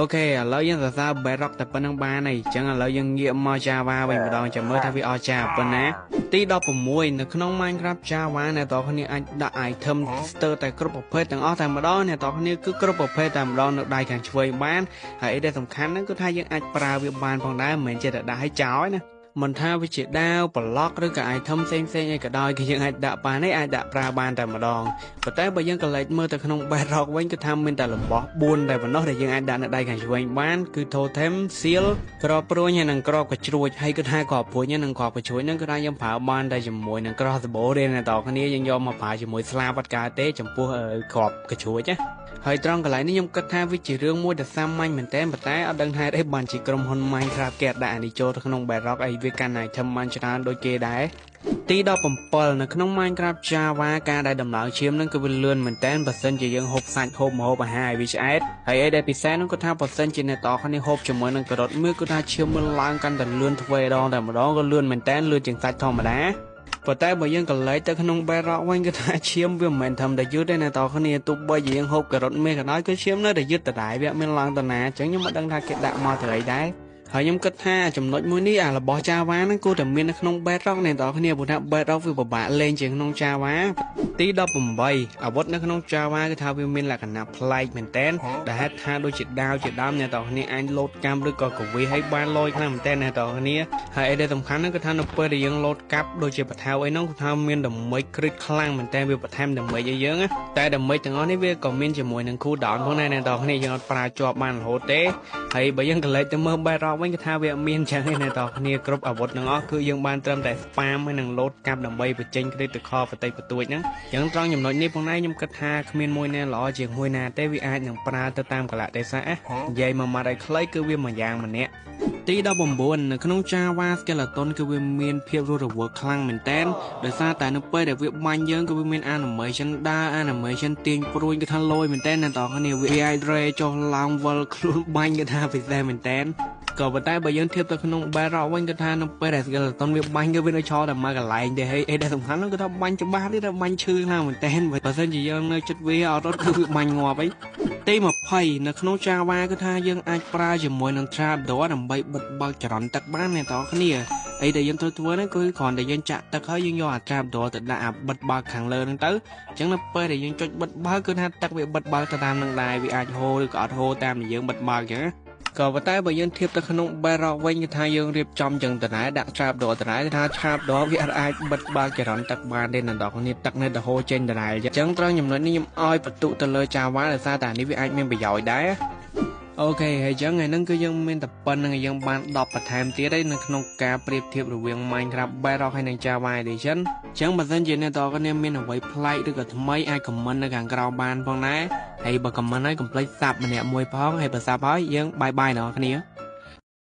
Ok ឥឡូវយើងសរសើរ Bedrock តែប៉ុណ្្នឹងបានហើយអញ្ចឹងឥឡូវយើងងាកមក Java វិញម្ដងចាំមើលថាវាអស្ចារ្យប៉ុណ្ណាទី16នៅក្នុង Minecraft Java អ្នកនរគ្នាអាចដាក់ item ស្ទើរតែគ្រប់ប្រភេទទាំងអស់តែម្ដងអ្នកនរគ្នាគឺគ្រប់ប្រភេទតែម្ដងនៅដៃខាងឆ្វេងបានហើយដែលសំខាន់ហ្នឹងគឺថាយើងអាចប្រើវាបានផងដែរមិនមែនចេះតែដាក់ឲ្យចោលណាមិនថាវាជាដាវប្លុកឬក៏ item ផ្សេងអីក៏ដោយគឺយើងអាចដាក់បានទេអាចដាក់ប្រើបានតែម្ដងប៉ុន្តែបើយើងកលេចមើលទៅក្នុង Bedrock វិញគឺថាមានតែរបស់4តែប៉ុណ្ណោះដែលយើងអាចដាក់នៅដៃខាងឆ្វេងបានគឺ Totem Seal ក្របព្រួញហើយនិងក្របកជ្រួចហើយគឺថាក្របព្រួញនិងក្របកជ្រួចហ្នឹងគឺថាយើងប្រើបានតែជាមួយនឹង Crossbow ទេអ្នកនរគ្នាយើងយកមកប្រើជាមួយស្លាបអត់កើតទេចំពោះក្របកជ្រួចណាហើយត្រង់កន្លែងនេះខ្ញុំគិតថាវាជារឿងមួយដែលសាមញ្ញមែនតើប៉ុន្តែអត់ដឹងថាអីបានជាក្រុមហ៊ុន Minecraft គេដាក់អានេះចូលទៅក្នុង Bedrock អីវាកាន់ item បានច្រើនដូចគេដែរទី17នៅក្នុង Minecraft Java ការដែលដំណើរឈាមនឹងគឺវាលឿនមែនតើបើសិនជាយើងហូបសាច់ហូបម្ហូបអាហារឲ្យវាឆ្អែតហើយអីដែលពិសេសនោះគឺថាបើសិនជាអ្នកតគ្នាហូបជាមួយនឹងការ៉ុតមើលគឺថាឈាមវាឡើងកាន់តែលឿនទ្វេដងតែម្ដងក៏លឿនមែនតើលឿនជាងសាច់ធម្មតាប៉ុន្តែបើយើងកលេចទៅក្នុង Bedrock វិញគឺថាឈាមវាមិនមែនធម្មតាយឺតទេអ្នកនរគ្នាទោះបីជាយើងហូបការ៉ុតមេក៏ដោយគឺឈាមនៅតែយឺតដដែលវាមានឡើងទៅណាអញ្ចឹងខ្ញុំមិនដឹងថាគេដាក់មកទៅអីដែរហើយខ្ញុំគិតថាចំណុចមួយនេះអារបស់ Java ហ្នឹងគួរតែមាននៅក្នុង Bedrock អ្នកនរគ្នាព្រោះថា Bedrock វាពិបាកលេងជាងក្នុង Java ទី18អាវុធនៅក្នុង Java គឺថាវាមានលក្ខណៈប្លែកមែនតើដែលហេតុថាដូចជាដាវជាដើមអ្នកនរគ្នាអាចលោតកាំឬក៏កវីឲ្យបានលយខ្លាំងមែនតើអ្នកនរគ្នាហើយអីដែលសំខាន់ហ្នឹងគឺថានៅពេលដែលយើងលោតកាប់ដូចជាបថៅអីហ្នឹងគឺថាមានដមេចគ្រីតខ្លាំងមែនតើវាបន្ថែមដមេចឲ្យយើងតែដមេចទាំងអស់នេះវាក៏មានជាមួយនឹង cooldown ផងដែរអ្នកនរគ្នាយើងអត់ប្រើជាប់បានរហូតទេហើយបើយើងកលេចទៅមើល Bedrock វិញគឺថាវាមានចឹងឯអ្នកនរគ្នាគ្រប់អាវុធទាំងអស់គឺយើងបានត្រឹមតែ spam ហើយនឹងលោតកាប់ដើម្បីបញ្ចេញ critical បន្តិចបន្តួចហ្នឹងចឹងត្រង់ចំណុចនេះផងដែរខ្ញុំគិតថាគ្មានមួយណាល្អជាងមួយណាទេវាអាចនឹងប្រើទៅតាមកលៈទេសៈនិយាយមួយម៉ាត់ឲ្យខ្លីគឺវាមួយយ៉ាងម្នាក់ទី19នៅក្នុង Java Skeleton គឺវាមានភាពរស់រវើកខ្លាំងមែនតើដោយសារតែនៅពេលដែលវាបាញ់យើងគឺវាមាន animation ដើរ animation ទាញព្រួយគឺថាលយមែនតើអ្នកនរគ្នាវាអាចរេចុះឡើងវិលខ្លួនបាញ់គឺថាពិសេសមែនតើក៏ប៉ុន្តែបើយើងធៀបទៅក្នុង Bedrock វិញគឺថានៅពេលដែល Skeleton វាបាញ់គឺវានៅឈរតែមកកន្លែងទេហើយអីដែលសំខាន់នោះគឺថាបាញ់ច្បាស់ទេថាបាញ់ឈឺខ្លាំងមែនតើបើសិនជាយើងនៅចិត្តវាអត់រត់គឺវាបាញ់ងាប់អីទី20នៅក្នុង Java គឺថាយើងអាចប្រើជាមួយនឹង Trapdoor ដើម្បីបិទបើកចរន្តទឹកបានអ្នកនរគ្នាអីដែលយើងត្រូវធ្វើហ្នឹងគឺគ្រាន់តែយើងចាក់ទឹកហើយយើងយកអា Trapdoor ទៅដាក់អាបិទបើកខាងលើហ្នឹងទៅអញ្ចឹងនៅពេលដែលយើងចុចបិទបើកគឺថាទឹកវាបិទបើកទៅតាមនឹងដែរវាអាចហូរឬក៏អត់ហូរតាមដែលយើងបិទបើកអញ្ចឹងក៏ប៉ុន្តែបើយើងធៀបទៅក្នុង Bedrock វិញគឺថាយើងរៀបចំចឹងទៅដែរដាក់ Trapdoor ទៅដែរគឺថា Trapdoor វាអាចបិទបើកចរន្តទឹកបានទេអ្នកនរគ្នាទឹកនៅតែហូរចេញទៅដែរអញ្ចឹងត្រង់ចំណុចនេះខ្ញុំឲ្យបន្ទុកទៅលើ Java ដោយសារតែនេះវាអាចមានប្រយោជន៍ដែរអូខេហើយចឹងថ្ងៃហ្នឹងគឺយើងមានតែប៉ុណ្្នឹងយើងបាន10បន្ថែមទៀតឯនៅក្នុងការប្រៀបធៀបរវាង Minecraft Bedrock ហើយនិង Java Edition ចឹងបើសិនជាអ្នកនរគ្នាមានអ្វីប្លែកឬក៏ថ្មីអាច comment នៅខាងក្រោមបានផងដែរហើយបើ comment ហើយកុំភ្លេច sub ម្នាក់មួយផងហើយបើ sub ហើយយើងបាយបាយអ្នកនរគ្នា